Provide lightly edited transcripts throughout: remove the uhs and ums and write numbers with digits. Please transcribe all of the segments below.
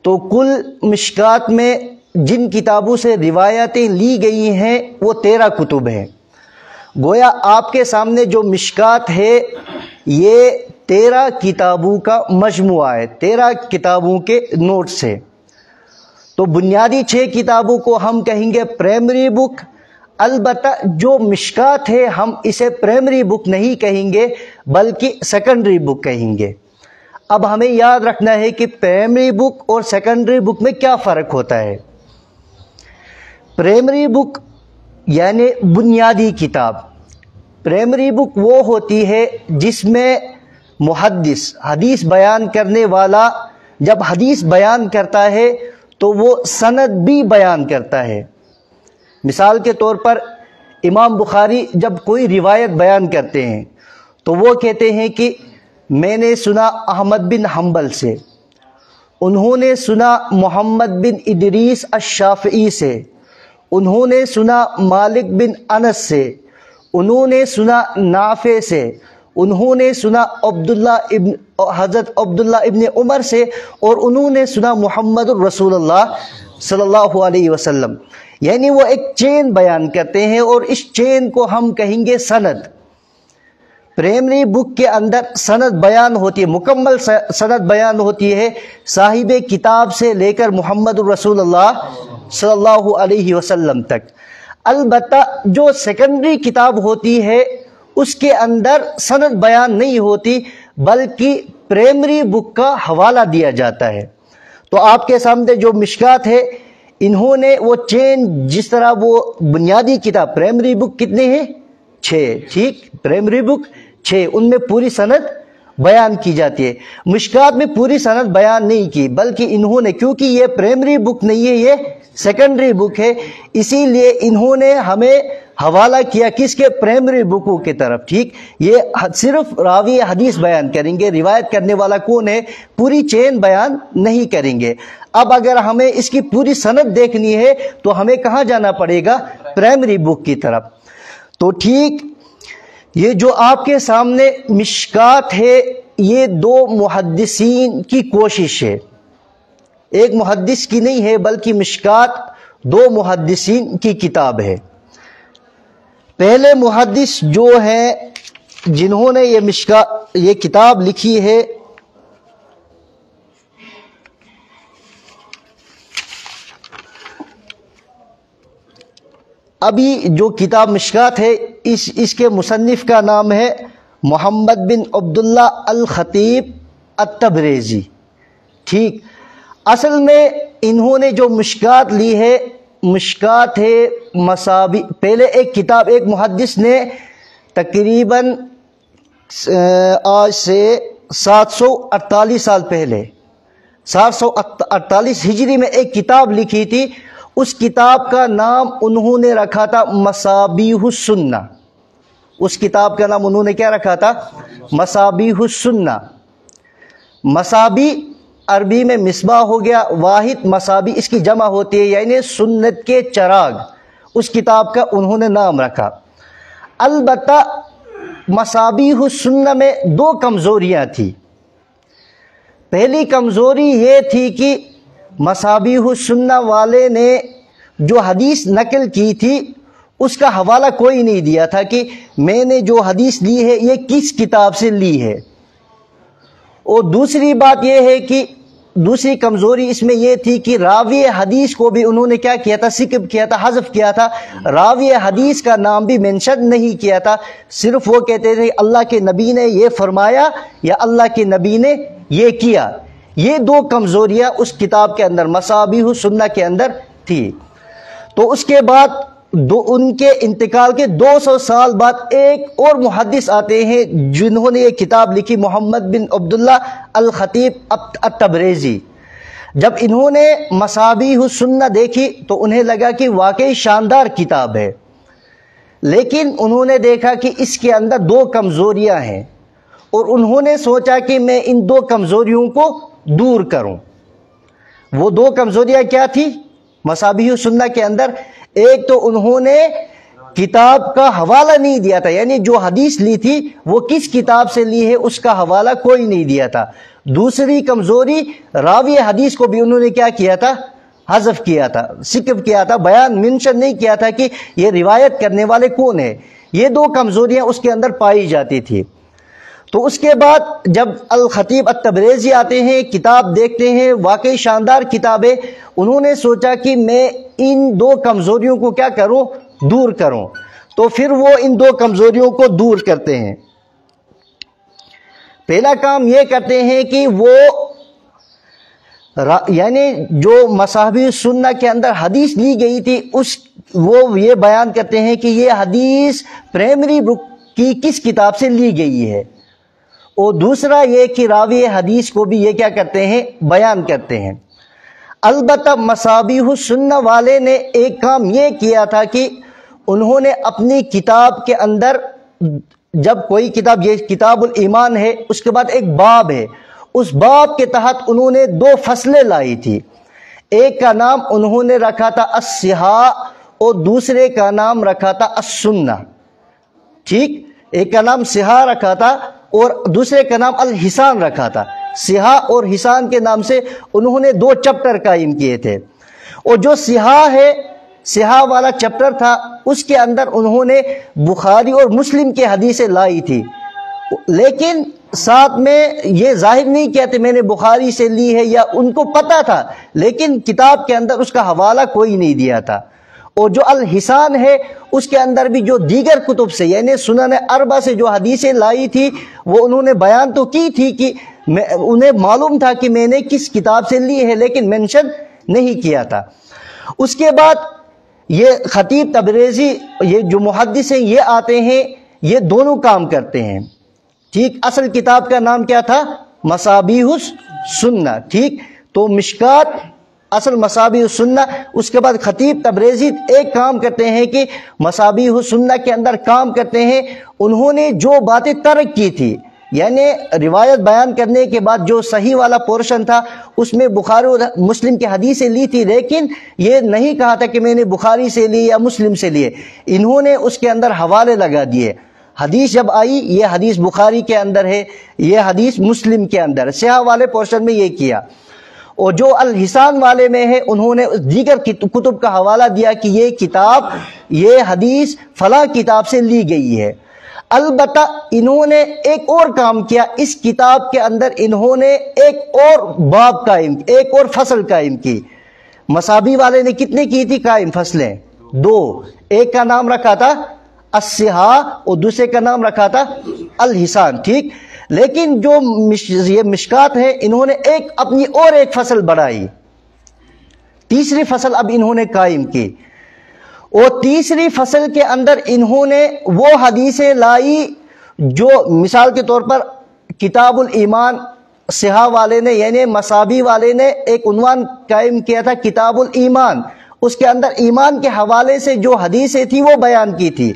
تو کل مشکات میں جن کتابوں سے روایتیں لی گئی ہیں وہ 13 کتب ہیں۔ گویا آپ کے سامنے جو مشکات ہے یہ 13 کتابوں کا مجموعہ ہے، 13 کتابوں کے نوٹس ہے۔ تو بنیادی 6 کتابوں کو ہم کہیں گے پرائمری بک، البتہ جو مشکات ہے ہم اسے پرائمری بک نہیں کہیں گے بلکہ سیکنڈری بک کہیں گے۔ اب ہمیں یاد رکھنا ہے کہ پرائمری بک اور سیکنڈری بک میں کیا فرق ہوتا ہے۔ پرائمری بک یعنی بنیادی کتاب، پرائمری بک وہ ہوتی ہے جس میں محدث، حدیث بیان کرنے والا جب حدیث بیان کرتا ہے تو وہ سند بھی بیان کرتا ہے۔ مثال کے طور پر امام بخاری جب کوئی روایت بیان کرتے ہیں تو وہ کہتے ہیں کہ میں نے سنا احمد بن حنبل سے، انہوں نے سنا محمد بن ادریس الشافعی سے، انہوں نے سنا مالک بن انس سے، انہوں نے سنا نافع سے، انہوں نے سنا حضرت عبداللہ ابن عمر سے، اور انہوں نے سنا محمد الرسول اللہ صلی اللہ علیہ وسلم۔ یعنی وہ ایک چین بیان کرتے ہیں اور اس چین کو ہم کہیں گے سند۔ پرائمری بک کے اندر سند بیان ہوتی ہے، مکمل سند بیان ہوتی ہے صاحب کتاب سے لے کر محمد الرسول اللہ صلی اللہ علیہ وسلم تک۔ البتہ جو سیکنڈری کتاب ہوتی ہے اس کے اندر سند بیان نہیں ہوتی بلکہ پرائمری بک کا حوالہ دیا جاتا ہے۔ تو آپ کے سامنے جو مشکات ہے انہوں نے وہ چین، جس طرح وہ بنیادی کتاب پرائمری بک کتنے ہیں 6، ٹھیک، پرائمری بک 6، ان میں پوری سند بیان کی جاتی ہے۔ مشکات میں پوری سند بیان نہیں کی بلکہ انہوں نے، کیونکہ یہ پرائمری بک نہیں ہے، یہ سیکنڈری بک ہے، اسی لیے انہوں نے ہمیں حوالہ کیا کس کے، پرائمری بکوں کی طرف، ٹھیک۔ یہ صرف راوی حدیث بیان کریں گے، روایت کرنے والا کون ہے، پوری چین بیان نہیں کریں گے۔ اب اگر ہمیں اس کی پوری سند دیکھنی ہے تو ہمیں کہاں جانا پڑے گا، پرائمری بک کی طرف۔ تو ٹھیک، یہ جو آپ کے سامنے مشکات ہے یہ 2 محدثین کی کوشش ہے، ایک محدث کی نہیں ہے بلکہ مشکات 2 محدثین کی کتاب ہے۔ پہلے محدث جو ہیں جنہوں نے یہ کتاب لکھی ہے ابھی جو کتاب مشکات ہے اس کے مصنف کا نام ہے محمد بن عبداللہ الخطیب التبریزی، ٹھیک۔ اصل میں انہوں نے جو مشکات لی ہے، مشکات ہے مصابیح۔ پہلے ایک کتاب ایک محدث نے تقریباً آج سے 748 سال پہلے 748 ہجری میں ایک کتاب لکھی تھی، اس کتاب کا نام انہوں نے رکھا تھا مصابیح السنہ۔ اس کتاب کا نام انہوں نے کیا رکھا تھا، مصابیح السنہ۔ مصابیح عربی میں مصباح ہو گیا، واحد مصابیح اس کی جمع ہوتی ہے، یعنی سنت کے چراغ، اس کتاب کا انہوں نے نام رکھا۔ البتہ مصابیح السنہ میں 2 کمزوریاں تھیں۔ پہلی کمزوری یہ تھی کہ مصابیح السنہ والے نے جو حدیث نقل کی تھی اس کا حوالہ کوئی نہیں دیا تھا کہ میں نے جو حدیث لی ہے یہ کس کتاب سے لی ہے۔ اور دوسری بات یہ ہے کہ دوسری کمزوری اس میں یہ تھی کہ راوی حدیث کو بھی انہوں نے کیا کیا تھا، سکپ کیا تھا، حذف کیا تھا، راوی حدیث کا نام بھی منشن نہیں کیا تھا، صرف وہ کہتے تھے اللہ کے نبی نے یہ فرمایا یا اللہ کے نبی نے یہ کیا۔ یہ 2 کمزوریاں اس کتاب کے اندر مصابیح السنہ کے اندر تھی۔ تو اس کے بعد ان کے انتقال کے 200 سال بعد ایک اور محدث آتے ہیں جنہوں نے یہ کتاب لکھی، محمد بن عبداللہ الخطیب التبریزی۔ جب انہوں نے مصابیح السنہ دیکھی تو انہیں لگا کہ واقعی شاندار کتاب ہے، لیکن انہوں نے دیکھا کہ اس کے اندر 2 کمزوریاں ہیں، اور انہوں نے سوچا کہ میں ان 2 کمزوریوں کو دور کروں۔ وہ 2 کمزوریاں کیا تھی مصابیح السنہ کے اندر؟ ایک تو انہوں نے کتاب کا حوالہ نہیں دیا تھا، یعنی جو حدیث لی تھی وہ کس کتاب سے لی ہے اس کا حوالہ کوئی نہیں دیا تھا۔ دوسری کمزوری راوی حدیث کو بھی انہوں نے کیا کیا تھا؟ حذف کیا تھا، ذکر کیا تھا، بیان منشن نہیں کیا تھا کہ یہ روایت کرنے والے کون ہیں۔ یہ دو کمزوریاں اس کے اندر پائی جاتی تھی۔ تو اس کے بعد جب الخطیب التبریزی آتے ہیں، کتاب دیکھتے ہیں، واقعی شاندار کتاب ہے، انہوں نے سوچا کہ میں ان دو کمزوریوں کو کیا کروں؟ دور کروں۔ تو پھر وہ ان دو کمزوریوں کو دور کرتے ہیں۔ پہلا کام یہ کرتے ہیں کہ وہ یعنی جو مصابیح السنہ کے اندر حدیث لی گئی تھی وہ یہ بیان کرتے ہیں کہ یہ حدیث پرائمری بک کی کس کتاب سے لی گئی ہے، اور دوسرا یہ کہ راوی حدیث کو بھی یہ کیا کرتے ہیں؟ بیان کرتے ہیں۔ البتہ مصابیح السنہ والے نے ایک کام یہ کیا تھا کہ انہوں نے اپنی کتاب کے اندر، جب کوئی کتاب، یہ کتاب الایمان ہے، اس کے بعد ایک باب ہے، اس باب کے تحت انہوں نے دو فصلیں لائی تھی۔ ایک کا نام انہوں نے رکھا تھا الصحاح اور دوسرے کا نام رکھا تھا السنہ، ٹھیک؟ ایک کا نام صحاح رکھا تھا اور دوسرے کا نام الحسان رکھا تھا۔ صحاح اور حسان کے نام سے انہوں نے دو چپٹر قائم کیے تھے، اور جو صحاح ہے، صحاح والا چپٹر تھا، اس کے اندر انہوں نے بخاری اور مسلم کی حدیثیں لائی تھی، لیکن ساتھ میں یہ ظاہر نہیں کیا کہ میں نے بخاری سے لی ہے، یا ان کو پتا تھا لیکن کتاب کے اندر اس کا حوالہ کوئی نہیں دیا تھا۔ اور جو الحسان ہے، اس کے اندر بھی جو دیگر کتب سے یعنی سنن اربع سے جو حدیثیں لائی تھی وہ انہوں نے بیان تو کی تھی کہ انہیں معلوم تھا کہ میں نے کس کتاب سے لی ہے، لیکن مینشن نہیں کیا تھا۔ اس کے بعد یہ خطیب تبریزی، یہ جو محدث ہیں، یہ آتے ہیں، یہ دونوں کام کرتے ہیں، ٹھیک؟ اصل کتاب کا نام کیا تھا؟ مصابیح السنہ، ٹھیک؟ تو مشکات اصل مصابیح السنہ۔ اس کے بعد خطیب تبریزی ایک کام کرتے ہیں کہ مصابیح السنہ کے اندر کام کرتے ہیں، انہوں نے جو باتیں ترک کی تھی، یعنی روایت بیان کرنے کے بعد جو صحیح والا پورشن تھا اس میں بخاری اور مسلم کی حدیثیں لی تھی، لیکن یہ نہیں کہا تھا کہ میں نے بخاری سے لی یا مسلم سے لیے، انہوں نے اس کے اندر حوالے لگا دیے۔ حدیث جب آئی، یہ حدیث بخاری کے اندر ہے، یہ حدیث مسلم کے اندر ہے، صحیح والے پورشن میں یہ کیا۔ اور جو الحسان والے میں ہے، انہوں نے دیگر کتب کا حوالہ دیا کہ یہ کتاب، یہ حدیث فلاں کتاب سے لی گئی ہے۔ البتہ انہوں نے ایک اور کام کیا، اس کتاب کے اندر انہوں نے ایک اور باب قائم، ایک اور فصل قائم کی۔ مصابیح والے نے کتنے کی تھی قائم فصلیں؟ دو۔ ایک کا نام رکھا تھا الصحاح اور دوسرے کا نام رکھا تھا الحسان، ٹھیک؟ لیکن جو یہ مشکات ہے، انہوں نے اپنی اور ایک فصل بڑھائی، تیسری فصل اب انہوں نے قائم کی، اور تیسری فصل کے اندر انہوں نے وہ حدیثیں لائی جو مثال کے طور پر کتاب الایمان، صحاح والے نے یعنی مصابیح والے نے ایک عنوان قائم کیا تھا کتاب الایمان، اس کے اندر ایمان کے حوالے سے جو حدیثیں تھی وہ بیان کی تھی،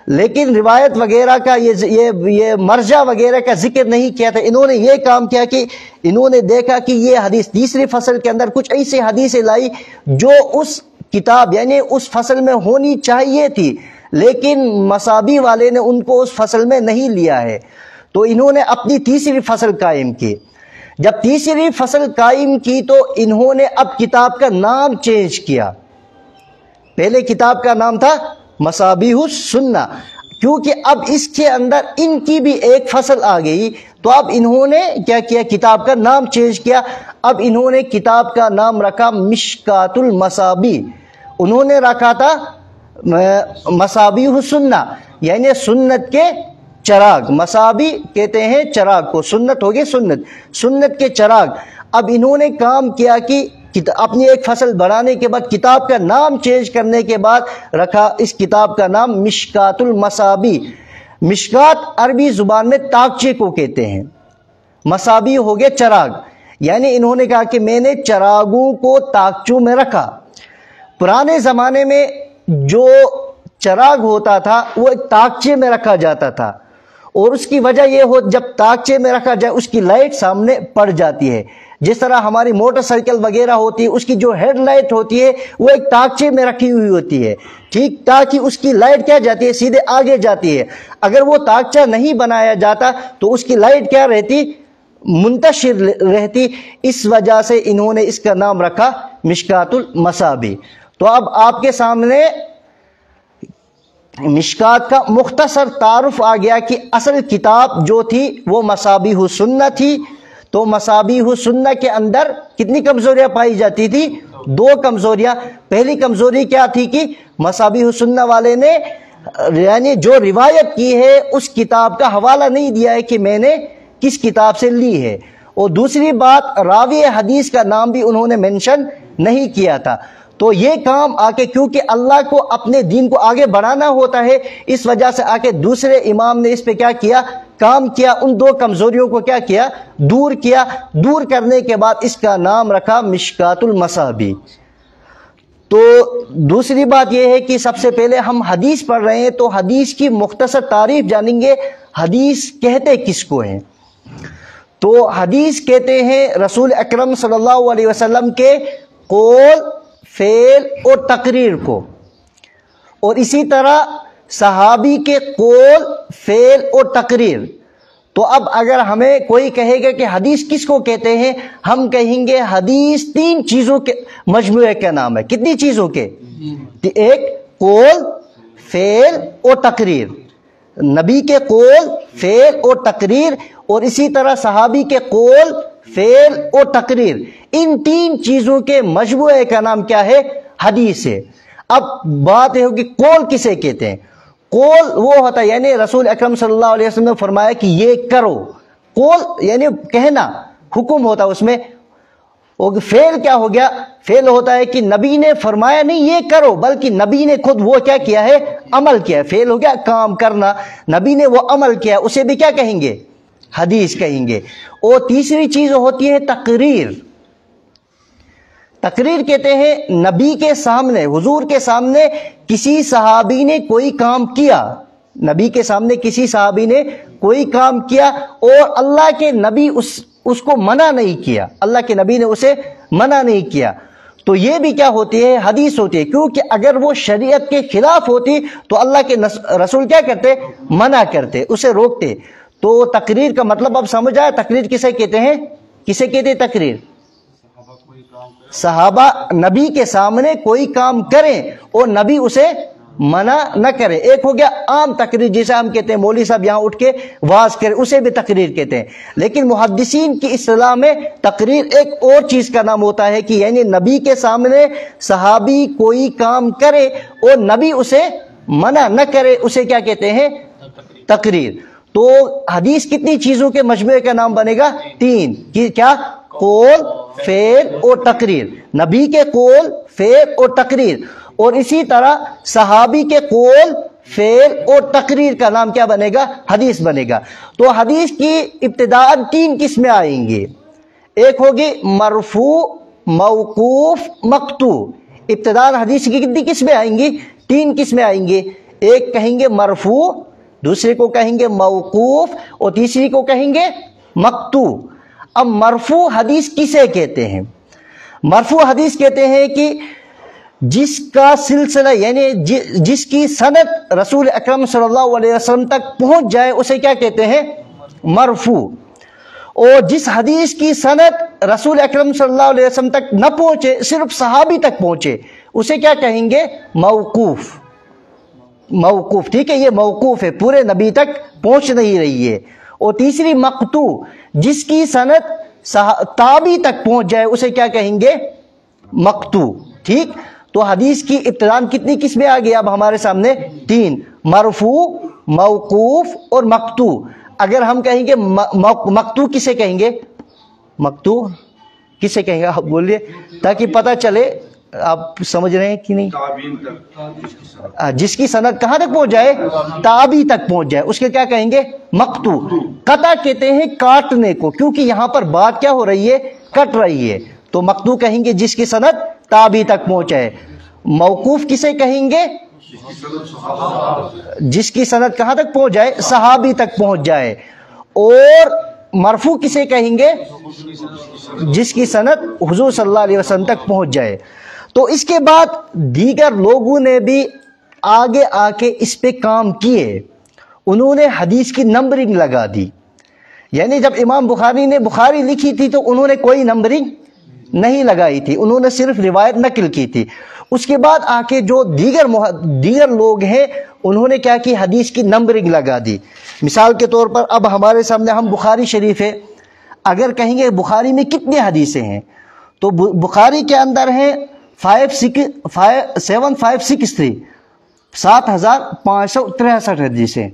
لیکن روایت وغیرہ کا یہ مرجع وغیرہ کا ذکر نہیں کیا تھا۔ انہوں نے یہ کام کیا کہ انہوں نے دیکھا کہ یہ حدیث تیسری فصل کے اندر کچھ ایسی حدیثیں لائی جو اس کتاب یعنی اس فصل میں ہونی چاہیے تھی، لیکن مصابیح والے نے ان کو اس فصل میں نہیں لیا ہے، تو انہوں نے اپنی تیسری فصل قائم کی۔ جب تیسری فصل قائم کی تو انہوں نے اب کتاب کا نام چینج کیا۔ پہلے کتاب کا نام تھا مصابیح السنہ، کیونکہ اب اس کے اندر ان کی بھی ایک فصل آ گئی، تو اب انہوں نے کیا کیا؟ کتاب کا نام چینج کیا۔ اب انہوں نے کتاب کا نام رکھا مشکات المصابیح، انہوں نے رکھا تھا مصابیح السنہ یعنی سنت کے چراغ، مصابیح کہتے ہیں چراغ کو، سنت ہوگی سنت کے چراغ۔ اب انہوں نے کام کیا کہ اپنی ایک فصل بڑھانے کے بعد کتاب کا نام چینج کرنے کے بعد رکھا اس کتاب کا نام مشکات المصابیح۔ مشکات عربی زبان میں تاکچے کو کہتے ہیں، مصابیح ہو گئے چراغ، یعنی انہوں نے کہا کہ میں نے چراغوں کو تاکچوں میں رکھا۔ پرانے زمانے میں جو چراغ ہوتا تھا وہ ایک تاکچے میں رکھا جاتا تھا، اور اس کی وجہ یہ ہو جب تاکچے میں رکھا جائے اس کی لائٹ سامنے پڑ جاتی ہے، جس طرح ہماری موٹر سائیکل وغیرہ ہوتی ہے، اس کی جو ہیڈ لائٹ ہوتی ہے وہ ایک تاکچے میں رکھی ہوئی ہوتی ہے، ٹھیک، تاکہ اس کی لائٹ کیا جاتی ہے؟ سیدھے آگے جاتی ہے۔ اگر وہ تاکچہ نہیں بنایا جاتا تو اس کی لائٹ کیا رہتی؟ منتشر رہتی، اس وجہ سے انہوں نے اس کا نام رکھا مشکات المصابیح۔ تو اب آپ کے سامنے مشکات کا مختصر تعارف آ گیا کہ اصل کتاب جو تھی وہ مصابیح السنہ تھی۔ تو مصابیح السنہ کے اندر کتنی کمزوریاں پائی جاتی تھی؟ 2 کمزوریاں۔ پہلی کمزوری کیا تھی کہ مصابیح السنہ والے نے یعنی جو روایت کی ہے اس کتاب کا حوالہ نہیں دیا ہے کہ میں نے کس کتاب سے لی ہے، اور دوسری بات راوی حدیث کا نام بھی انہوں نے مینشن نہیں کیا تھا۔ تو یہ کام آ کے کیونکہ اللہ کو اپنے دین کو آگے بڑھانا ہوتا ہے، اس وجہ سے آ کے دوسرے امام نے اس پہ کیا کیا؟ کام کیا، ان 2 کمزوریوں کو کیا کیا؟ دور کیا۔ دور کرنے کے بعد اس کا نام رکھا مشکات المصابیح۔ تو دوسری بات یہ ہے کہ سب سے پہلے ہم حدیث پڑھ رہے ہیں تو حدیث کی مختصر تعریف جانیں گے۔ حدیث کہتے کس کو ہیں؟ تو حدیث کہتے ہیں رسول اکرم صلی اللہ علیہ وسلم کے قول، فعل اور تقریر کو، اور اسی طرح صحابی کے قول، فعل اور تقریر۔ تو اب اگر ہمیں کوئی کہے گا کہ حدیث کس کو کہتے ہیں، ہم کہیں گے حدیث 3 چیزوں کے مجموعے کا نام ہے۔ کتنی چیزوں کے؟ ایک قول، فعل اور تقریر، نبی کے قول، فعل اور تقریر، اور اسی طرح صحابی کے قول، فعل اور تقریر۔ ان 3 چیزوں کے مجموعے کا نام کیا ہے؟ حدیث ہے۔ اب بات یہ ہو کہ قول کسے کہتے ہیں؟ قول وہ ہوتا ہے یعنی رسول اکرم صلی اللہ علیہ وسلم نے فرمایا کہ یہ کرو، قول یعنی کہنا، حکم ہوتا ہے اس میں۔ اور فعل کیا ہو گیا؟ فعل ہوتا ہے کہ نبی نے فرمایا نہیں یہ کرو، بلکہ نبی نے خود وہ کیا کیا ہے؟ عمل کیا ہے۔ فعل ہو گیا کام کرنا، نبی نے وہ عمل کیا، اسے بھی کیا کہیں گے؟ حدیث کہیں گے۔ اور تیسری چیز ہوتی ہے تقریر۔ تقریر کہتے ہیں نبی کے سامنے، حضور کے سامنے کسی صحابی نے کوئی کام کیا، نبی کے سامنے کسی صحابی نے کوئی کام کیا اور اللہ کے نبی اس کو منع نہیں کیا، اللہ کے نبی نے اسے منع نہیں کیا، تو یہ بھی کیا ہوتی ہے؟ حدیث ہوتی ہے۔ کیونکہ اگر وہ شریعت کے خلاف ہوتی تو اللہ کے رسول کیا کرتے؟ منع کرتے، اسے روکتے۔ تو تقریر کا مطلب اب سمجھ آیا؟ تقریر کسے کہتے ہیں؟ کسے کہتے ہیں تقریر؟ صحابہ نبی کے سامنے کوئی کام کریں اور نبی اسے منع نہ کرے۔ ایک ہو گیا عام تقریر جسے ہم کہتے ہیں مولوی صاحب یہاں اٹھ کے واز کرے، اسے بھی تقریر کہتے ہیں۔ لیکن محدثین کی اصطلاح میں تقریر ایک اور چیز کا نام ہوتا ہے کہ یعنی نبی کے سامنے صحابی کوئی کام کرے اور نبی اسے منع نہ کرے، اسے کیا کہتے ہیں؟ تقریر۔ تو حدیث کتنی چیزوں کے مجموعے کا نام بنے گا؟ 3۔ کیا؟ قول، فعل اور تقریر۔ نبی کے قول، فعل اور تقریر، اور اسی طرح صحابی کے قول، فعل اور تقریر کا نام کیا بنے گا؟ حدیث بنے گا۔ تو حدیث کی ابتداءً 3 قسمیں آئیں گی۔ ایک ہوگی مرفوع، موقوف، مقطوع۔ ابتداءً حدیث کی کتنی قسمیں آئیں گی؟ 3 قسمیں آئیں گی۔ ایک کہیں گے مرفوع، دوسرے کو کہیں گے موقوف، اور تیسری کو کہیں گے مقطوع۔ اب مرفوع حدیث کسے کہتے ہیں؟ مرفوع حدیث کہتے ہیں کہ جس کا سلسلہ یعنی جس کی سند رسول اکرم صلی اللہ علیہ وسلم تک پہنچ جائے اسے کیا کہتے ہیں؟ مرفوع۔ اور جس حدیث کی سند رسول اکرم صلی اللہ علیہ وسلم تک نہ پہنچے، صرف صحابی تک پہنچے، اسے کیا کہیں گے؟ موقوف۔ موقوف، ٹھیک ہے، یہ موقوف ہے، پورے نبی تک پہنچ نہیں رہی ہے۔ اور تیسری مقطوع، جس کی سند تابعی تک پہنچ جائے اسے کیا کہیں گے؟ مقطوع، ٹھیک۔ تو حدیث کی ابتداء کتنی قسمیں آ گئی اب ہمارے سامنے؟ 3، مرفوع، موقوف اور مقطوع۔ اگر ہم کہیں گے مقطوع کسے کہیں گے؟ مقطوع کسے کہیں گے؟ آپ بولیے تاکہ پتہ چلے آپ سمجھ رہے ہیں کہ نہیں۔ جس کی سند کہاں تک پہنچ جائے؟ تابعی تک پہنچ جائے، اس کے کیا کہیں گے؟ مقطوع۔ قطع کہتے ہیں کاٹنے کو، کیونکہ یہاں پر بات کیا ہو رہی ہے؟ کٹ رہی ہے، تو مقطوع کہیں گے جس کی سند تابعی تک پہنچے۔ موقوف کسے کہیں گے؟ جس کی سند کہاں تک پہنچ جائے؟ صحابی تک پہنچ جائے۔ اور مرفوع کسے کہیں گے؟ جس کی سند حضور صلی اللہ علیہ وسلم تک پہنچ جائے۔ تو اس کے بعد دیگر لوگوں نے بھی آگے آ کے اس پہ کام کیے، انہوں نے حدیث کی نمبرنگ لگا دی۔ یعنی جب امام بخاری نے بخاری لکھی تھی تو انہوں نے کوئی نمبرنگ نہیں لگائی تھی، انہوں نے صرف روایت نقل کی تھی۔ اس کے بعد آ کے جو دیگر لوگ ہیں انہوں نے کیا کی، حدیث کی نمبرنگ لگا دی۔ مثال کے طور پر اب ہمارے سامنے ہم بخاری شریف ہے، اگر کہیں گے بخاری میں کتنے حدیثیں ہیں تو بخاری کے اندر ہیں 7563 7563 حدیثیں۔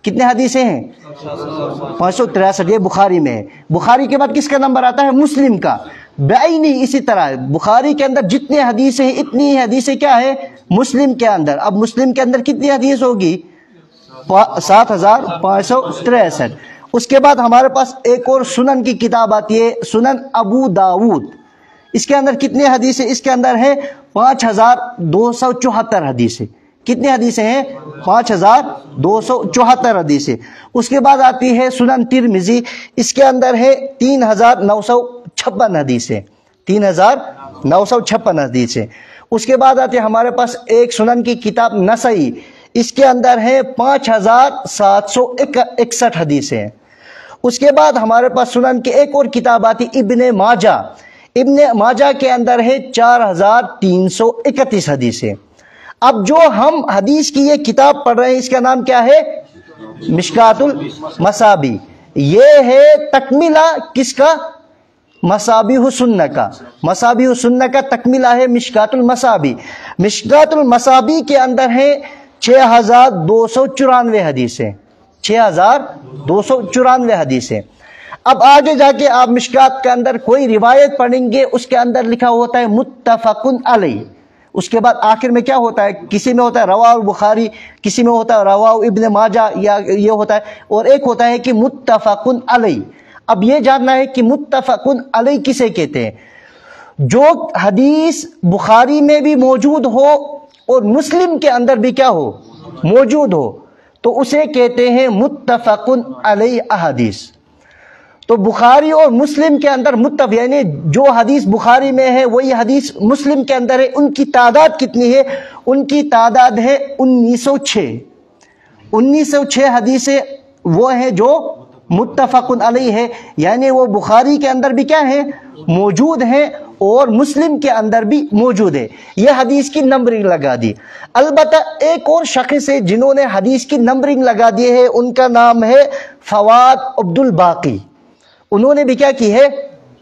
کتنے حدیثیں ہیں؟ 563، یہ بخاری میں ہے۔ بخاری کے بعد کس کا نمبر آتا ہے؟ مسلم کا بعینی۔ اسی طرح بخاری کے اندر جتنے حدیثیں ہیں اتنی حدیثیں کیا ہے؟ مسلم کے اندر۔ اب مسلم کے اندر کتنی حدیث ہوگی؟ 7563۔ اس کے بعد ہمارے پاس ایک اور سنن کی کتاب آتی ہے، سنن ابو داود۔ اس کے اندر کتنے حدیثیں؟ اس کے اندر ہے 5274 حدیثیں۔ کتنے حدیثیں ہیں؟ 5274 حدیثیں۔ اس کے بعد آتی ہے سنن ترمذی، اس کے اندر ہے 3956 حدیثیں۔ 3956 حدیثیں۔ اس کے بعد آتے ہیں ہمارے پاس ایک سنن کی کتاب نسائی، اس کے اندر ہے 5761 حدیثیں۔ اس کے بعد ہمارے پاس سنن کی ایک اور کتاب آتی ابن ماجہ، ابن ماجہ کے اندر ہے 4331 حدیثیں۔ اب جو ہم حدیث کی یہ کتاب پڑھ رہے ہیں اس کا نام کیا ہے؟ مشکات المصابیح۔ یہ ہے تکملہ کس کا؟ مصابیح السنہ کا۔ مصابیح السنہ کا تکملہ ہے مشکات المصابیح۔ مشکات المصابیح کے اندر ہے 6294 حدیثیں۔ 6294 حدیثیں۔ اب آگے جا کے آپ مشکات کے اندر کوئی روایت پڑھیں گے، اس کے اندر لکھا ہوتا ہے متفق علیہ۔ اس کے بعد آخر میں کیا ہوتا ہے؟ کسی میں ہوتا ہے رواہ البخاری، کسی میں ہوتا ہے رواہ ابن ماجہ، یا یہ ہوتا ہے، اور ایک ہوتا ہے کہ متفق علیہ۔ اب یہ جاننا ہے کہ متفق علیہ کسے کہتے ہیں؟ جو حدیث بخاری میں بھی موجود ہو اور مسلم کے اندر بھی کیا ہو؟ موجود ہو، تو اسے کہتے ہیں متفق علیہ احادیث۔ تو بخاری اور مسلم کے اندر متفق، یعنی جو حدیث بخاری میں ہے وہی حدیث مسلم کے اندر ہے۔ ان کی تعداد کتنی ہے؟ ان کی تعداد ہے 1906۔ 1906 حدیثیں وہ ہیں جو متفق علیہ ہے، یعنی وہ بخاری کے اندر بھی کیا ہے؟ موجود ہیں، اور مسلم کے اندر بھی موجود ہے۔ یہ حدیث کی نمبرنگ لگا دی۔ البتہ ایک اور شخص ہے جنہوں نے حدیث کی نمبرنگ لگا دی ہے، ان کا نام ہے فواد عبد الباقی۔ انہوں نے بھی کیا کی ہے؟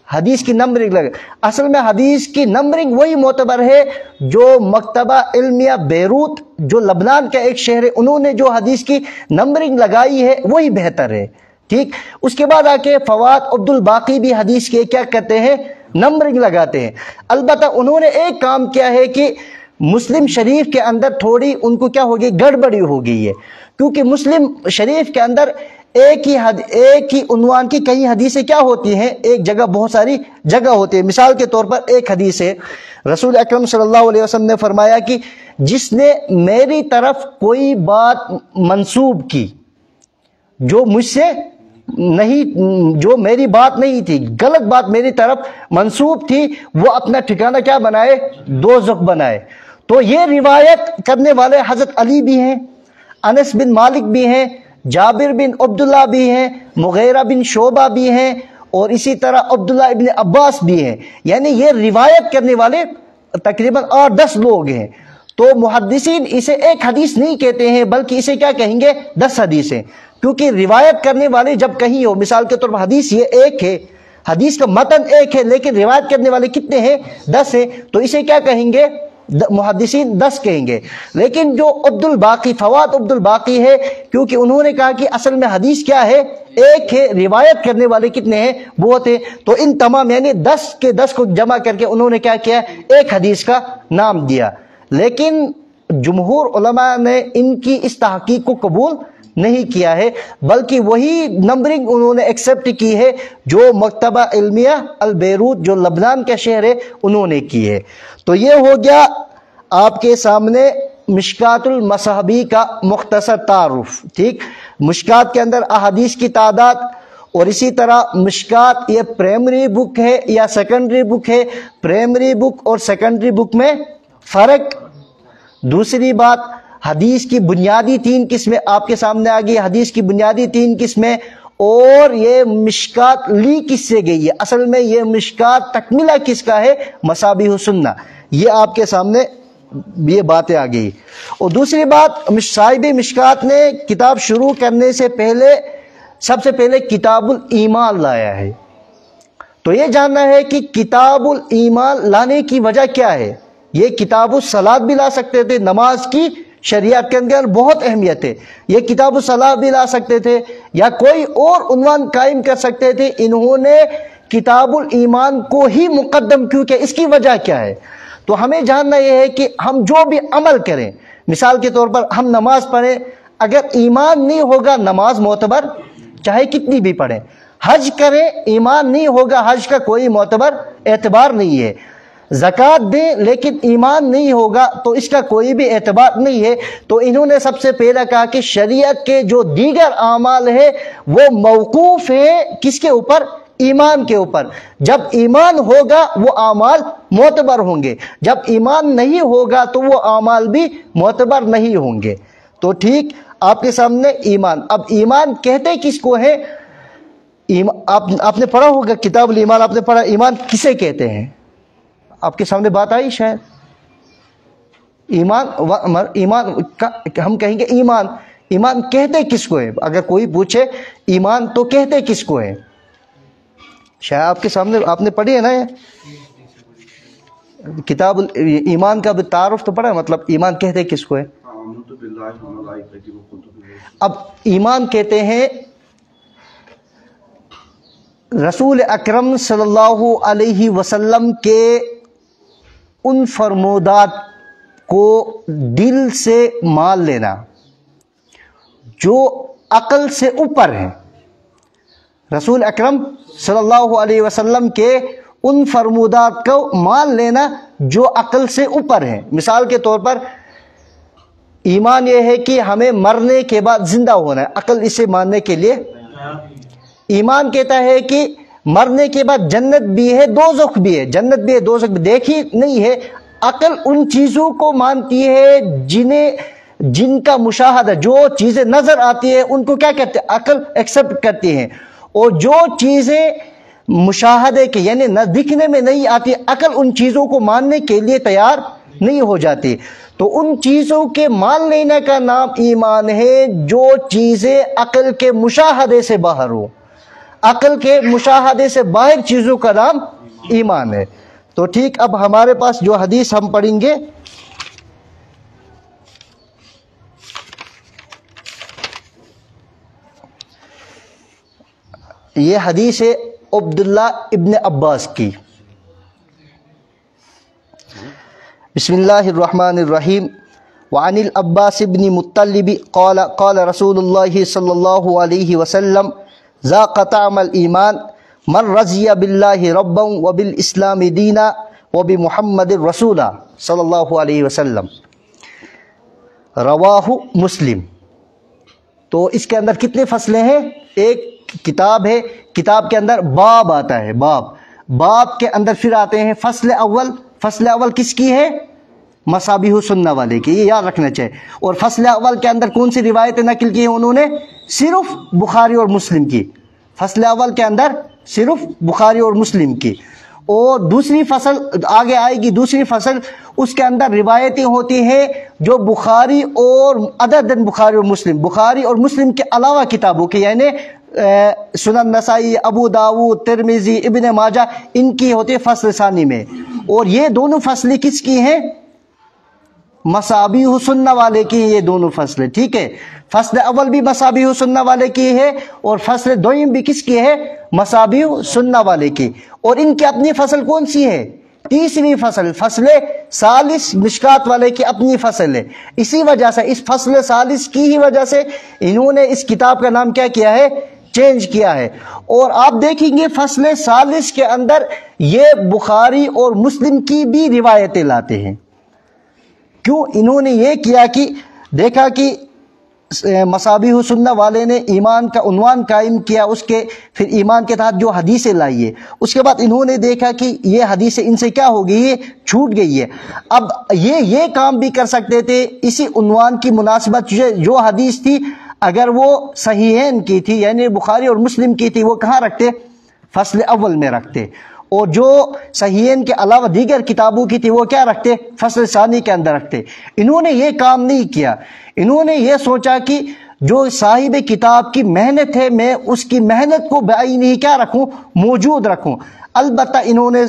حدیث کی نمبرنگ لگا۔ اصل میں حدیث کی نمبرنگ وہی معتبر ہے جو مکتبہ علمیہ بیروت، جو لبنان کا ایک شہر ہے، انہوں نے جو حدیث کی نمبرنگ لگائی ہے وہی بہتر ہے، ٹھیک۔ اس کے بعد آ کے فواد عبد الباقی بھی حدیث کے کیا کرتے ہیں؟ نمبرنگ لگاتے ہیں۔ البتہ انہوں نے ایک کام کیا ہے کہ مسلم شریف کے اندر تھوڑی ان کو کیا ہوگی؟ گڑبڑی ہو گئی ہے، کیونکہ مسلم شریف کے اندر ایک ہی عنوان کی کئی حدیثیں کیا ہوتی ہیں؟ ایک جگہ بہت ساری جگہ ہوتی ہے۔ مثال کے طور پر ایک حدیث ہے، رسول اکرم صلی اللہ علیہ وسلم نے فرمایا کہ جس نے میری طرف کوئی بات منسوب کی جو مجھ سے نہیں، جو میری بات نہیں تھی، غلط بات میری طرف منسوب تھی، وہ اپنا ٹھکانہ کیا بنائے؟ دوزخ بنائے۔ تو یہ روایت کرنے والے حضرت علی بھی ہیں، انس بن مالک بھی ہیں، جابر بن عبداللہ بھی ہیں، مغیرہ بن شعبہ بھی ہیں، اور اسی طرح عبداللہ ابن عباس بھی ہیں۔ یعنی یہ روایت کرنے والے تقریباً 8-10 لوگ ہیں۔ تو محدثین اسے ایک حدیث نہیں کہتے ہیں، بلکہ اسے کیا کہیں گے؟ 10 حدیثیں، کیونکہ روایت کرنے والے جب کہیں ہو، مثال کے طور پر حدیث یہ ایک ہے، حدیث کا متن ایک ہے، لیکن روایت کرنے والے کتنے ہیں؟ 10 ہیں، تو اسے کیا کہیں گے؟ محدثین 10 کہیں گے۔ لیکن جو عبد الباقی، فواد عبد الباقی ہے، کیونکہ انہوں نے کہا کہ اصل میں حدیث کیا ہے؟ ایک ہے، روایت کرنے والے کتنے ہیں؟ بہت ہیں، تو ان تمام یعنی 10 کے 10 کو جمع کر کے انہوں نے کیا کیا؟ ایک حدیث کا نام دیا۔ لیکن جمہور علماء نے ان کی اس تحقیق کو قبول نہیں کیا ہے، بلکہ وہی نمبرنگ انہوں نے ایکسپٹ کی ہے جو مکتبہ علمیہ البیروت، جو لبنان کا شہر ہے، انہوں نے کی ہے۔ تو یہ ہو گیا آپ کے سامنے مشکات المصابیح کا مختصر تعارف، ٹھیک۔ مشکات کے اندر احادیث کی تعداد، اور اسی طرح مشکات یہ پرائمری بک ہے یا سیکنڈری بک ہے؟ پرائمری بک اور سیکنڈری بک میں فرق۔ دوسری بات، حدیث کی بنیادی 3 قسمیں آپ کے سامنے آ گئی، حدیث کی بنیادی 3 قسمیں، اور یہ مشکات لی کس سے گئی ہے؟ اصل میں یہ مشکات تکملہ کس کا ہے؟ مصابیح السنہ. یہ آپ کے سامنے یہ باتیں آ گئی. اور دوسری بات، صاحب مشکات نے کتاب شروع کرنے سے پہلے سب سے پہلے کتاب الایمان لایا ہے. تو یہ جاننا ہے کہ کتاب الایمان لانے کی وجہ کیا ہے. یہ کتاب الصلاۃ بھی لا سکتے تھے، نماز کی شریعت کے اندر بہت اہمیت ہے. یہ کتاب الصلاۃ بھی لا سکتے تھے یا کوئی اور عنوان قائم کر سکتے تھے. انہوں نے کتاب الایمان کو ہی مقدم کیوں کیا؟ اس کی وجہ کیا ہے؟ تو ہمیں جاننا یہ ہے کہ ہم جو بھی عمل کریں، مثال کے طور پر ہم نماز پڑھیں، اگر ایمان نہیں ہوگا نماز معتبر چاہے کتنی بھی پڑھیں. حج کریں، ایمان نہیں ہوگا حج کا کوئی معتبر اعتبار نہیں ہے. زکوٰۃ دیں لیکن ایمان نہیں ہوگا تو اس کا کوئی بھی اعتبار نہیں ہے. تو انہوں نے سب سے پہلا کہا کہ شریعت کے جو دیگر اعمال ہیں وہ موقوف ہیں کس کے اوپر؟ ایمان کے اوپر. جب ایمان ہوگا وہ اعمال معتبر ہوں گے، جب ایمان نہیں ہوگا تو وہ اعمال بھی معتبر نہیں ہوں گے. تو ٹھیک، آپ کے سامنے ایمان. اب ایمان کہتے کس کو ہے؟ آپ نے پڑھا ہوگا کتاب الایمان، آپ نے پڑھا ایمان کسے کہتے ہیں؟ آپ کے سامنے بات آئی شاید. ایمان ہم کہیں گے ایمان کہتے کس کو ہے؟ اگر کوئی پوچھے ایمان تو کہتے کس کو ہے؟ شاید آپ کے سامنے آپ نے پڑھی ہے نا کتاب ایمان کا تعارف تو پڑھا، مطلب ایمان کہتے کس کو ہے؟ اب ایمان کہتے ہیں رسول اکرم صلی اللہ علیہ وسلم کے ان فرمودات کو دل سے مان لینا جو عقل سے اوپر ہیں. رسول اکرم صلی اللہ علیہ وسلم کے ان فرمودات کو مان لینا جو عقل سے اوپر ہیں. مثال کے طور پر ایمان یہ ہے کہ ہمیں مرنے کے بعد زندہ ہونا ہے، عقل اسے ماننے کے لیے. ایمان کہتا ہے کہ مرنے کے بعد جنت بھی ہے دوزخ بھی ہے، جنت بھی ہے دوزخ بھی دیکھی نہیں ہے. عقل ان چیزوں کو مانتی ہے جن کا مشاہدہ، جو چیزیں نظر آتی ہے ان کو کیا کہتے ہیں؟ عقل ایکسپٹ کرتی ہیں. اور جو چیزیں مشاہدے کے یعنی نہ دکھنے میں نہیں آتی، عقل ان چیزوں کو ماننے کے لیے تیار نہیں ہو جاتی. تو ان چیزوں کے مان لینے کا نام ایمان ہے جو چیزیں عقل کے مشاہدے سے باہر ہو. عقل کے مشاہدے سے باہر چیزوں کا نام ایمان ہے. تو ٹھیک، اب ہمارے پاس جو حدیث ہم پڑھیں گے یہ حدیث ہے عبداللہ ابن عباس کی. بسم اللہ الرحمن الرحیم. وعن العباس بن مطلب قال قال رسول اللہ صلی اللہ علیہ وسلم ذاق طعم الایمان من رضی باللہ ربا وبالاسلام دینا وبمحمد رسولا صلی اللہ علیہ وسلم. رواہ مسلم. تو اس کے اندر کتنے فصلیں ہیں؟ ایک کتاب ہے، کتاب کے اندر باب آتا ہے، باب کے اندر پھر آتے ہیں فصل اول. فصل اول کس کی ہے؟ مصابیح السنہ والے کی، یہ یاد رکھنا چاہیے. اور فصل اول کے اندر کون سی روایتیں نقل کی ہیں انہوں نے؟ صرف بخاری اور مسلم کی. فصل اول کے اندر صرف بخاری اور مسلم کی. اور دوسری فصل آگے آئے گی، دوسری فصل اس کے اندر روایتیں ہوتی ہیں جو بخاری اور ادر دین بخاری اور مسلم، بخاری اور مسلم کے علاوہ کتابوں کی، یعنی سنن نسائی، ابو داؤد، ترمذی، ابن ماجہ، ان کی ہوتی ہے فصل ثانی میں. اور یہ دونوں فصلیں کس کی ہیں؟ مصابیح السنہ والے کی یہ دونوں فصلیں. ٹھیک ہے، فصل اول بھی مصابیح السنہ والے کی ہے اور فصل دوئم بھی کس کی ہے؟ مصابیح السنہ والے کی. اور ان کی اپنی فصل کون سی ہے؟ تیسری فصل، فصل ثالث مشکات والے کی اپنی فصل ہے. اسی وجہ سے اس فصل ثالث کی ہی وجہ سے انہوں نے اس کتاب کا نام کیا کیا ہے؟ چینج کیا ہے. اور آپ دیکھیں گے فصل ثالث کے اندر یہ بخاری اور مسلم کی بھی روایتیں لاتے ہیں. کیوں انہوں نے یہ کیا کہ دیکھا کہ مصابیح السنہ والے نے ایمان کا عنوان قائم کیا، اس کے پھر ایمان کے تحت جو حدیثیں لائی ہے، اس کے بعد انہوں نے دیکھا کہ یہ حدیثیں ان سے کیا ہو گئی ہے؟ چھوٹ گئی ہے. اب یہ کام بھی کر سکتے تھے اسی عنوان کی مناسبت جو حدیث تھی اگر وہ صحیحین کی تھی یعنی بخاری اور مسلم کی تھی وہ کہاں رکھتے؟ فصل اول میں رکھتے، اور جو صحیحین کے علاوہ دیگر کتابوں کی تھی وہ کیا رکھتے؟ فصل ثانی کے اندر رکھتے۔ انہوں نے یہ کام نہیں کیا، انہوں نے یہ سوچا کہ جو صاحب کتاب کی محنت ہے میں اس کی محنت کو بعین ہی کیا رکھوں؟ موجود رکھوں۔ البتہ انہوں نے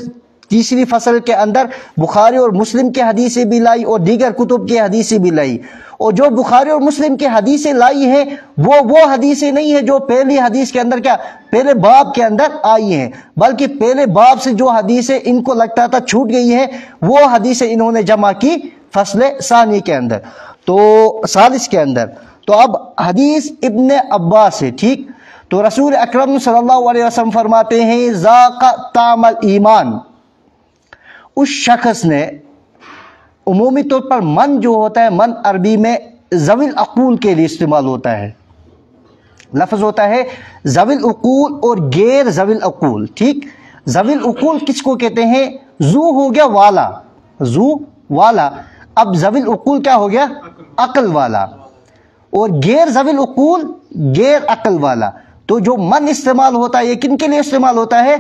تیسری فصل کے اندر بخاری اور مسلم کی حدیثیں بھی لائی اور دیگر کتب کی حدیثیں بھی لائی، اور جو بخاری اور مسلم کی حدیثیں لائی ہیں وہ حدیثیں نہیں ہیں جو پہلی حدیث کے اندر کیا پہلے باب کے اندر آئی ہیں، بلکہ پہلے باب سے جو حدیثیں ان کو لگتا تھا چھوٹ گئی ہیں وہ حدیثیں انہوں نے جمع کی فصل ثانی کے اندر، تو ثالث کے اندر۔ تو اب حدیث ابن عباس ہے، ٹھیک؟ تو رسول اکرم صلی اللہ علیہ وسلم فرماتے ہیں ذاق طعم الایمان، اس شخص نے، عمومی طور پر من جو ہوتا ہے، من عربی میں ذوی العقول کے لیے استعمال ہوتا ہے، لفظ ہوتا ہے ذوی العقول اور غیر ذوی العقول، ٹھیک؟ ذوی العقول کس کو کہتے ہیں؟ ذو ہو گیا والا، ذو والا، اب ذوی العقول کیا ہو گیا؟ عقل والا، اور غیر ذوی العقول غیر عقل والا۔ تو جو من استعمال ہوتا ہے یہ کن کے لیے استعمال ہوتا ہے؟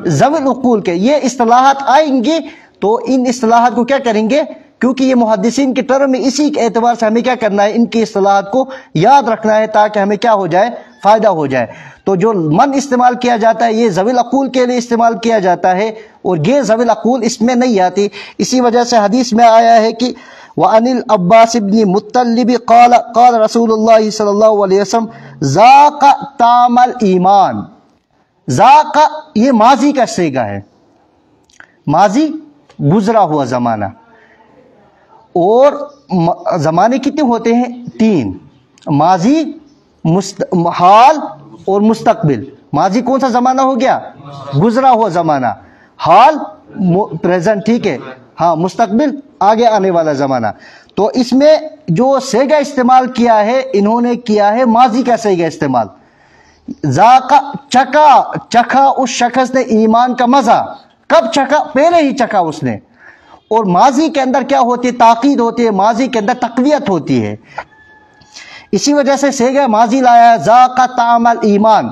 ذوی العقول کے۔ یہ اصطلاحات آئیں گی تو ان اصطلاحات کو کیا کریں گے؟ کیونکہ یہ محدثین کی ٹرم میں، اسی کے اعتبار سے ہمیں کیا کرنا ہے؟ ان کی اصطلاحات کو یاد رکھنا ہے تاکہ ہمیں کیا ہو جائے؟ فائدہ ہو جائے۔ تو جو من استعمال کیا جاتا ہے یہ ذوی العقول کے لیے استعمال کیا جاتا ہے، اور غیر ذوی العقول اس میں نہیں آتی۔ اسی وجہ سے حدیث میں آیا ہے کہ وَعَنِ الْعَبَّاسِ بْنِ مُطَّلِّبِ قال رسول اللہ صلی اللہ علیہ وسلم ذاق طعم الایمان۔ ذاق یہ ماضی کا صیغہ ہے، ماضی گزرا ہوا زمانہ، اور زمانے کتنے ہوتے ہیں؟ تین، ماضی، حال اور مستقبل۔ ماضی کون سا زمانہ ہو گیا؟ گزرا ہوا زمانہ، حال پریزنٹ، ٹھیک ہے، ہاں، مستقبل آگے آنے والا زمانہ۔ تو اس میں جو صیغہ استعمال کیا ہے انہوں نے کیا ہے ماضی کا صیغہ استعمال۔ ذاق چکھا اس شخص نے ایمان کا مزہ، کب چکھا؟ پہلے ہی چکھا اس نے، اور ماضی کے اندر کیا ہوتی ہے؟ تاکید ہوتی ہے، ماضی کے اندر تقویت ہوتی ہے، اسی وجہ سے صیغہ ماضی لایا ہے ذاق طعم الایمان،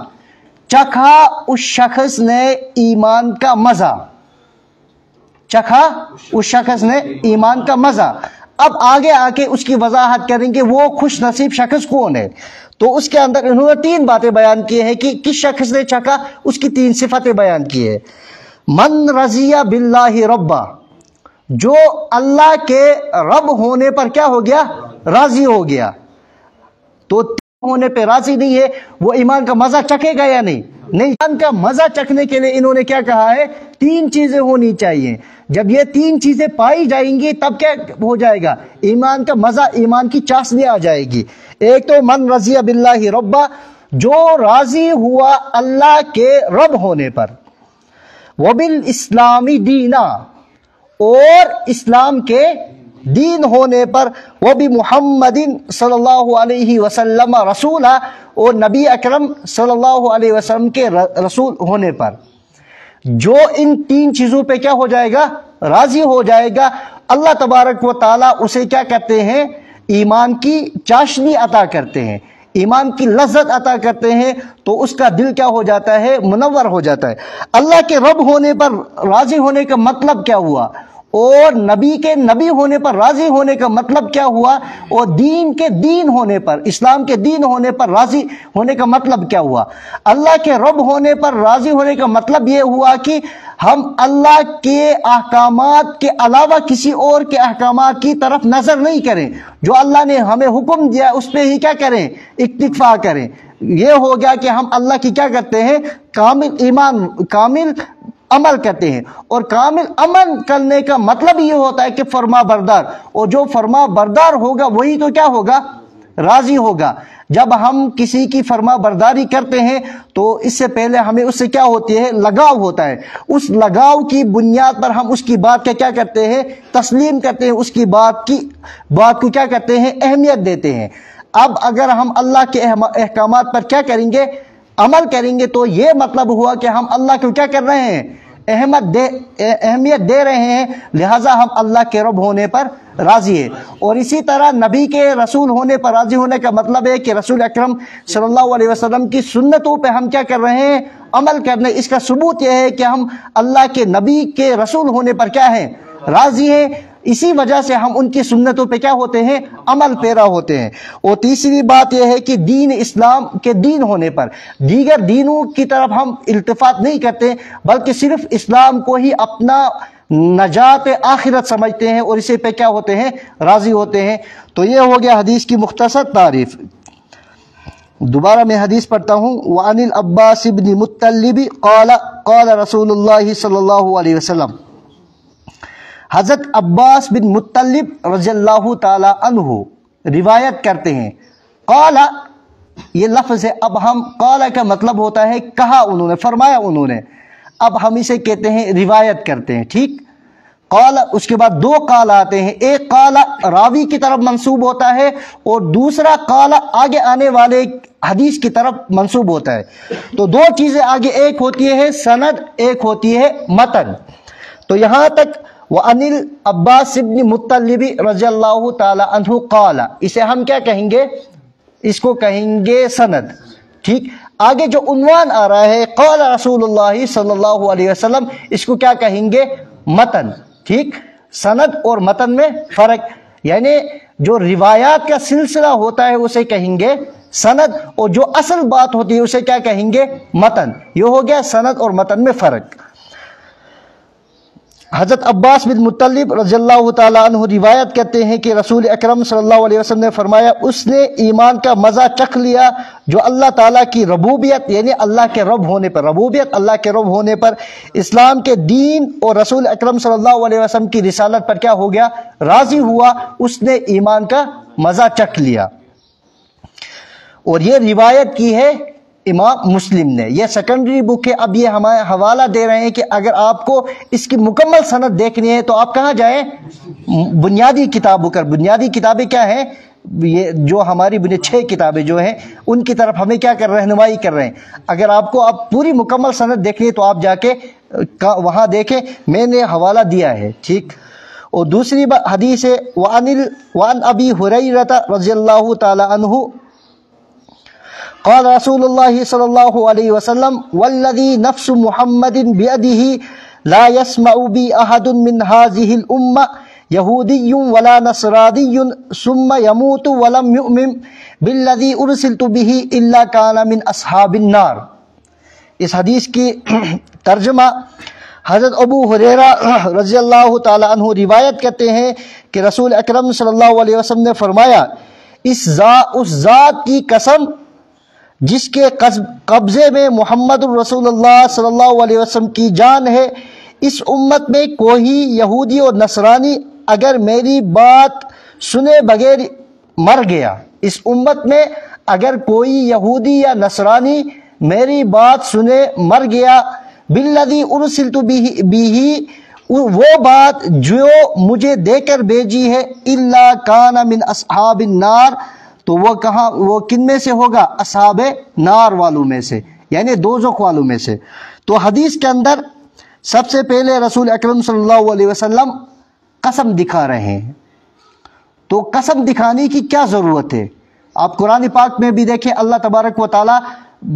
چکھا اس شخص نے ایمان کا مزہ، چکھا اس شخص نے ایمان کا مزہ۔ اب آگے آ کے اس کی وضاحت کریں گے وہ خوش نصیب شخص کون ہے۔ تو اس کے اندر انہوں نے تین باتیں بیان کی ہیں کہ کس شخص نے چکھا، اس کی تین صفتیں بیان کی ہے۔ من رضی باللہ ربا، جو اللہ کے رب ہونے پر کیا ہو گیا؟ راضی ہو گیا۔ تو ہونے پہ راضی نہیں ہے وہ ایمان کا مزہ چکھے گا یا نہیں؟ نہیں۔ ایمان کا مزہ چکھنے کے لیے انہوں نے کیا کہا ہے؟ تین چیزیں ہونی چاہیے۔ جب یہ تین چیزیں پائی جائیں گی تب کیا ہو جائے گا؟ ایمان کا مزہ، ایمان کی چاشنی آ جائے گی۔ ایک تو من رضی باللہ ربا، جو راضی ہوا اللہ کے رب ہونے پر، وبالاسلامی دینا، اور اسلام کے دین ہونے پر، وہ بھی محمد صلی اللہ علیہ وسلم رسولہ، اور نبی اکرم صلی اللہ علیہ وسلم کے رسول ہونے پر، جو ان تین چیزوں پہ کیا ہو جائے گا؟ راضی ہو جائے گا، اللہ تبارک و تعالیٰ اسے کیا کرتے ہیں؟ ایمان کی چاشنی عطا کرتے ہیں، ایمان کی لذت عطا کرتے ہیں، تو اس کا دل کیا ہو جاتا ہے؟ منور ہو جاتا ہے۔ اللہ کے رب ہونے پر راضی ہونے کا مطلب کیا ہوا؟ اور نبی کے نبی ہونے پر راضی ہونے کا مطلب کیا ہوا؟ اور دین کے دین ہونے پر، اسلام کے دین ہونے پر راضی ہونے کا مطلب کیا ہوا؟ اللہ کے رب ہونے پر راضی ہونے کا مطلب یہ ہوا کہ ہم اللہ کے احکامات کے علاوہ کسی اور کے احکامات کی طرف نظر نہیں کریں، جو اللہ نے ہمیں حکم دیا اس پہ ہی کیا کریں؟ اکتفا کریں۔ یہ ہو گیا کہ ہم اللہ کی کیا کرتے ہیں؟ کامل ایمان، کامل عمل کرتے ہیں، اور کامل عمل کرنے کا مطلب یہ ہوتا ہے کہ فرما بردار، اور جو فرما بردار ہوگا وہی تو کیا ہوگا؟ راضی ہوگا۔ جب ہم کسی کی فرما برداری کرتے ہیں تو اس سے پہلے ہمیں اس سے کیا ہوتی ہے؟ لگاؤ ہوتا ہے، اس لگاؤ کی بنیاد پر ہم اس کی بات کا کیا کرتے ہیں؟ تسلیم کرتے ہیں، اس کی بات کو کیا کرتے ہیں؟ اہمیت دیتے ہیں۔ اب اگر ہم اللہ کے احکامات پر کیا کریں گے؟ عمل کریں گے، تو یہ مطلب ہوا کہ ہم اللہ کو کیا کر رہے ہیں؟ اہمیت دے رہے ہیں، لہٰذا ہم اللہ کے رب ہونے پر راضی ہیں۔ اور اسی طرح نبی کے رسول ہونے پر راضی ہونے کا مطلب ہے کہ رسول اکرم صلی اللہ علیہ وسلم کی سنتوں پہ ہم کیا کر رہے ہیں؟ عمل کرنے۔ اس کا ثبوت یہ ہے کہ ہم اللہ کے نبی کے رسول ہونے پر کیا ہیں؟ راضی ہیں۔ اسی وجہ سے ہم ان کی سنتوں پہ کیا ہوتے ہیں؟ عمل پیرا ہوتے ہیں۔ اور تیسری بات یہ ہے کہ دین اسلام کے دین ہونے پر دیگر دینوں کی طرف ہم التفات نہیں کرتے، بلکہ صرف اسلام کو ہی اپنا نجات آخرت سمجھتے ہیں اور اسے پہ کیا ہوتے ہیں؟ راضی ہوتے ہیں۔ تو یہ ہو گیا حدیث کی مختصر تعریف۔ دوبارہ میں حدیث پڑھتا ہوں۔ وعن العباس بن مطلب قال قال رسول اللہ صلی اللہ علیہ وسلم، حضرت عباس بن مطلب رضی اللہ تعالی عنہ روایت کرتے ہیں۔ قال یہ لفظ ہے، اب ہم قال کا مطلب ہوتا ہے کہا انہوں نے، فرمایا انہوں نے، اب ہم اسے کہتے ہیں روایت کرتے ہیں، ٹھیک۔ قال اس کے بعد دو قال آتے ہیں، ایک قال راوی کی طرف منسوب ہوتا ہے اور دوسرا قال آگے آنے والے حدیث کی طرف منسوب ہوتا ہے۔ تو دو چیزیں آگے، ایک ہوتی ہے سند، ایک ہوتی ہے متن۔ تو یہاں تک وعن العباس بن مطلب رضی اللہ تعالی عنہ قال، اسے ہم کیا کہیں گے؟ اس کو کہیں گے سند، ٹھیک۔ آگے جو عنوان آ رہا ہے قال رسول اللہ صلی اللہ علیہ وسلم، اس کو کیا کہیں گے؟ متن، ٹھیک۔ سند اور متن میں فرق، یعنی جو روایات کا سلسلہ ہوتا ہے اسے کہیں گے سند، اور جو اصل بات ہوتی ہے اسے کیا کہیں گے؟ متن۔ یہ ہو گیا سند اور متن میں فرق۔ حضرت عباس بن مطلب رضی اللہ تعالیٰ عنہ روایت کرتے ہیں کہ رسول اکرم صلی اللہ علیہ وسلم نے فرمایا، اس نے ایمان کا مزہ چکھ لیا جو اللہ تعالیٰ کی ربوبیت، یعنی اللہ کے رب ہونے پر، ربوبیت اللہ کے رب ہونے پر، اسلام کے دین اور رسول اکرم صلی اللہ علیہ وسلم کی رسالت پر کیا ہو گیا؟ راضی ہوا، اس نے ایمان کا مزہ چکھ لیا۔ اور یہ روایت کی ہے امام مسلم نے، یہ سیکنڈری بک ہے۔ اب یہ ہمارا حوالہ دے رہے ہیں کہ اگر آپ کو اس کی مکمل سند دیکھنی ہے تو آپ کہاں جائیں؟ بنیادی کتابوں پر۔ بنیادی کتابیں کیا ہیں؟ یہ جو ہماری 6 کتابیں جو ہیں ان کی طرف ہمیں کیا کر رہنمائی کر رہے ہیں۔ اگر آپ کو اب پوری مکمل سند دیکھنی ہے تو آپ جا کے وہاں دیکھیں، میں نے حوالہ دیا ہے، ٹھیک۔ اور دوسری حدیث ہے وعن ابی ہریرہ رضی اللہ تعالی عنہ قال رسول اللہ صلی اللہ علیہ وسلم والذی نفس محمد بیدہ لا يسمع بی احد من هذه الامہ یہودی ولا نصرانی ثم يموت ولم یؤمن بالذی ارسلت بہ الا کان من اصحاب النار۔ اس حدیث کی ترجمہ، حضرت ابو ہریرہ رضی اللہ تعالی عنہ روایت کرتے ہیں کہ رسول اکرم صلی اللہ علیہ وسلم نے فرمایا، اس ذات کی قسم جس کے قبضے میں محمد الرسول اللہ صلی اللہ علیہ وسلم کی جان ہے، اس امت میں کوئی یہودی اور نصرانی اگر میری بات سنے بغیر مر گیا، اس امت میں اگر کوئی یہودی یا نصرانی میری بات سنے مر گیا، بالذی ارسلت بہ، وہ بات جو مجھے دے کر بھیجی ہے، الا کان من اصحاب النار، تو وہ کن میں سے ہوگا؟ اصحاب نار والوں میں سے، یعنی دوزخ والوں میں سے۔ تو حدیث کے اندر سب سے پہلے رسول اکرم صلی اللہ علیہ وسلم قسم دکھا رہے ہیں۔ تو قسم دکھانے کی کیا ضرورت ہے؟ آپ قرآن پاک میں بھی دیکھیں، اللہ تبارک و تعالیٰ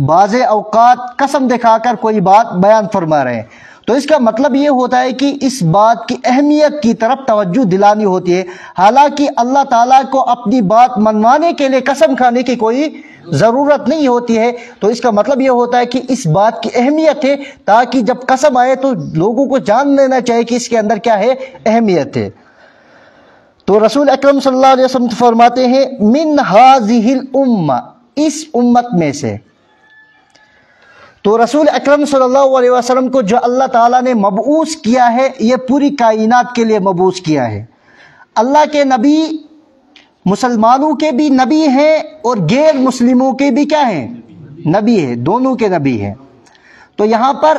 بعض اوقات قسم دکھا کر کوئی بات بیان فرما رہے ہیں۔ تو اس کا مطلب یہ ہوتا ہے کہ اس بات کی اہمیت کی طرف توجہ دلانی ہوتی ہے، حالانکہ اللہ تعالیٰ کو اپنی بات منوانے کے لیے قسم کھانے کی کوئی ضرورت نہیں ہوتی ہے۔ تو اس کا مطلب یہ ہوتا ہے کہ اس بات کی اہمیت ہے، تاکہ جب قسم آئے تو لوگوں کو جان لینا چاہیے کہ اس کے اندر کیا ہے؟ اہمیت ہے۔ تو رسول اکرم صلی اللہ علیہ وسلم فرماتے ہیں من ہذہ الامہ، اس امت میں سے۔ تو رسول اکرم صلی اللہ علیہ وسلم کو جو اللہ تعالیٰ نے مبعوث کیا ہے، یہ پوری کائنات کے لیے مبعوث کیا ہے۔ اللہ کے نبی مسلمانوں کے بھی نبی ہیں اور غیر مسلموں کے بھی کیا ہیں؟ نبی ہیں، دونوں کے نبی ہیں۔ تو یہاں پر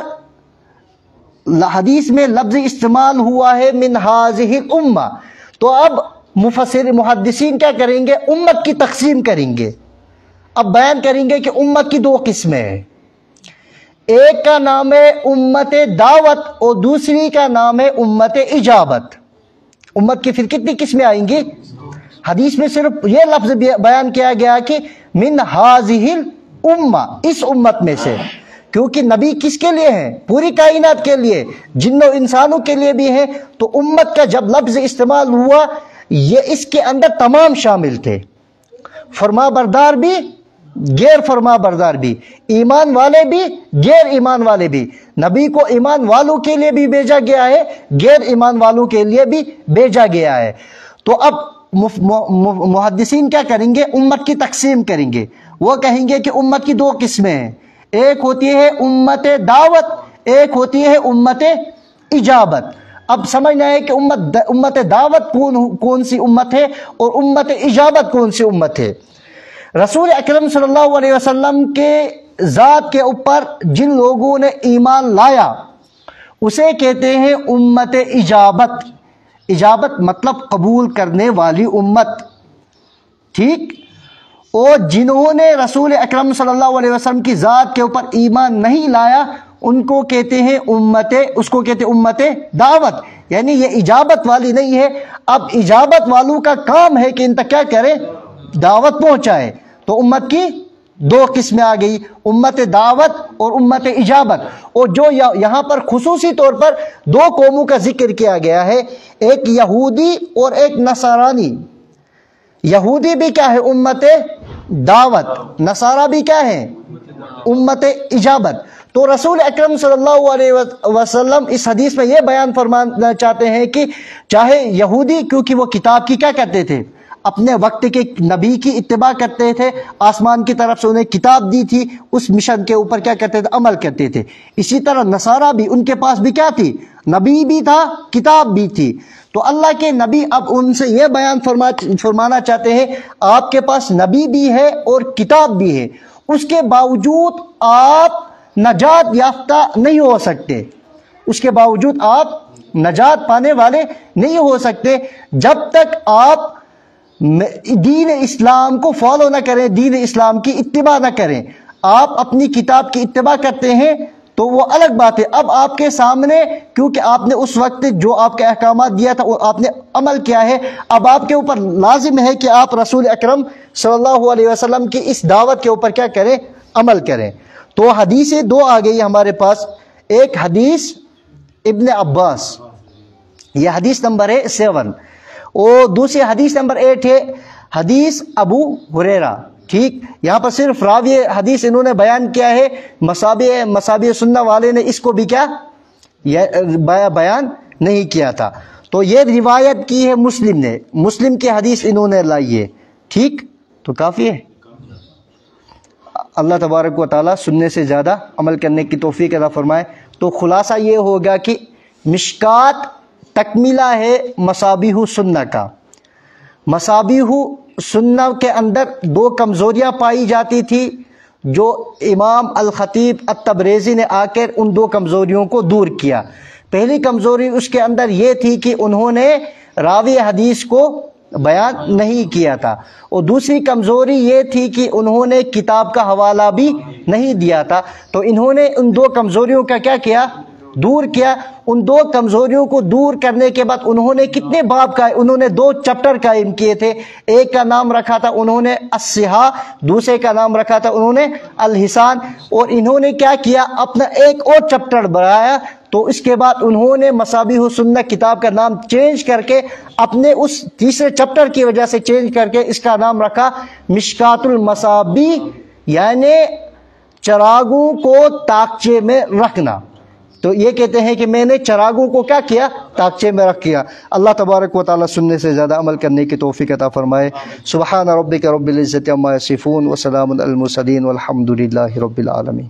حدیث میں لفظ استعمال ہوا ہے من ہذہ الامہ، تو اب محدثین کیا کریں گے؟ امت کی تقسیم کریں گے۔ اب بیان کریں گے کہ امت کی 2 قسمیں ہیں، ایک کا نام ہے امت دعوت اور دوسری کا نام ہے امت اجابت۔ امت کی پھر کتنی قسمیں آئیں گی؟ حدیث میں صرف یہ لفظ بیان کیا گیا کہ من ہذہ الامہ، اس امت میں سے، کیونکہ نبی کس کے لیے ہیں؟ پوری کائنات کے لیے، جن و انسانوں کے لیے بھی ہیں۔ تو امت کا جب لفظ استعمال ہوا یہ اس کے اندر تمام شامل تھے، فرما بردار بھی، غیر فرما بردار بھی، ایمان والے بھی، غیر ایمان والے بھی۔ نبی کو ایمان والوں کے لیے بھی بھیجا گیا ہے، غیر ایمان والوں کے لیے بھی بھیجا گیا ہے۔ تو اب محدثین کیا کریں گے؟ امت کی تقسیم کریں گے۔ وہ کہیں گے کہ امت کی دو قسمیں ہیں، ایک ہوتی ہے امت دعوت، ایک ہوتی ہے امت اجابت۔ اب سمجھنا ہے کہ امت دعوت کون سی امت ہے اور امت اجابت کون سی امت ہے۔ رسول اکرم صلی اللہ علیہ وسلم کے ذات کے اوپر جن لوگوں نے ایمان لایا اسے کہتے ہیں امت اجابت۔ اجابت مطلب قبول کرنے والی امت، ٹھیک؟ اور جنہوں نے رسول اکرم صلی اللہ علیہ وسلم کی ذات کے اوپر ایمان نہیں لایا ان کو کہتے ہیں اس کو کہتے ہیں امت دعوت، یعنی یہ اجابت والی نہیں ہے۔ اب اجابت والوں کا کام ہے کہ ان تک کیا کرے؟ دعوت پہنچائے۔ تو امت کی دو قسمیں آ گئی، امت دعوت اور امت اجابت۔ اور جو یہاں پر خصوصی طور پر دو قوموں کا ذکر کیا گیا ہے، ایک یہودی اور ایک نصرانی۔ یہودی بھی کیا ہے؟ امت دعوت۔ نصارہ بھی کیا ہے؟ امت اجابت۔ تو رسول اکرم صلی اللہ علیہ وسلم اس حدیث میں یہ بیان فرمانا چاہتے ہیں کہ چاہے یہودی، کیونکہ وہ کتاب کی کیا کرتے تھے؟ اپنے وقت کے نبی کی اتباع کرتے تھے، آسمان کی طرف سے انہیں کتاب دی تھی، اس مشن کے اوپر کیا کرتے تھے؟ عمل کرتے تھے۔ اسی طرح نصارہ بھی، ان کے پاس بھی کیا تھی؟ نبی بھی تھا، کتاب بھی تھی۔ تو اللہ کے نبی اب ان سے یہ بیان فرمانا چاہتے ہیں آپ کے پاس نبی بھی ہے اور کتاب بھی ہے، اس کے باوجود آپ نجات یافتہ نہیں ہو سکتے، اس کے باوجود آپ نجات پانے والے نہیں ہو سکتے جب تک آپ دین اسلام کو فالو نہ کریں، دین اسلام کی اتباع نہ کریں۔ آپ اپنی کتاب کی اتباع کرتے ہیں تو وہ الگ بات ہے۔ اب آپ کے سامنے، کیونکہ آپ نے اس وقت جو آپ کے احکامات دیا تھا وہ آپ نے عمل کیا ہے، اب آپ کے اوپر لازم ہے کہ آپ رسول اکرم صلی اللہ علیہ وسلم کی اس دعوت کے اوپر کیا کریں؟ عمل کریں۔ تو حدیثیں دو آ گئی ہمارے پاس، ایک حدیث ابن عباس، یہ حدیث نمبر ہے 7، اور دوسری حدیث نمبر 8 ہے حدیث ابو ہریرہ، ٹھیک؟ یہاں پر صرف راوی حدیث انہوں نے بیان کیا ہے، مصابیح سنہ والے نے اس کو بھی کیا بیان نہیں کیا تھا۔ تو یہ روایت کی ہے مسلم نے، مسلم کی حدیث انہوں نے لائی ہے، ٹھیک؟ تو کافی ہے۔ اللہ تبارک و تعالیٰ سننے سے زیادہ عمل کرنے کی توفیق عطا فرمائے۔ تو خلاصہ یہ ہوگا کہ مشکات تکملہ ہے مصابیح سنہ کا۔ مصابیح سنہ کے اندر دو کمزوریاں پائی جاتی تھی جو امام الخطیب التبریزی نے آ کر ان دو کمزوریوں کو دور کیا۔ پہلی کمزوری اس کے اندر یہ تھی کہ انہوں نے راوی حدیث کو بیان نہیں کیا تھا، اور دوسری کمزوری یہ تھی کہ انہوں نے کتاب کا حوالہ بھی نہیں دیا تھا۔ تو انہوں نے ان دو کمزوریوں کا کیا کیا؟ دور کیا۔ ان دو کمزوریوں کو دور کرنے کے بعد انہوں نے کتنے باب کا، انہوں نے 2 چپٹر قائم کیے تھے۔ ایک کا نام رکھا تھا انہوں نے الصحاح، دوسرے کا نام رکھا تھا انہوں نے الحسان، اور انہوں نے کیا کیا؟ اپنا ایک اور چپٹر بنایا۔ تو اس کے بعد انہوں نے مصابیح سنہ کتاب کا نام چینج کر کے اپنے اس تیسرے چپٹر کی وجہ سے چینج کر کے اس کا نام رکھا مشکات المصابیح، یعنی چراغوں کو طاقچے میں رکھنا۔ تو یہ کہتے ہیں کہ میں نے چراغوں کو کیا کیا؟ طاقچے میں رکھ کیا۔ اللہ تبارک و تعالیٰ سننے سے زیادہ عمل کرنے کی توفیق عطا فرمائے۔ سبحان ربک رب العزت عما یصفون وسلام علی المرسلین والحمد للہ رب العالمین۔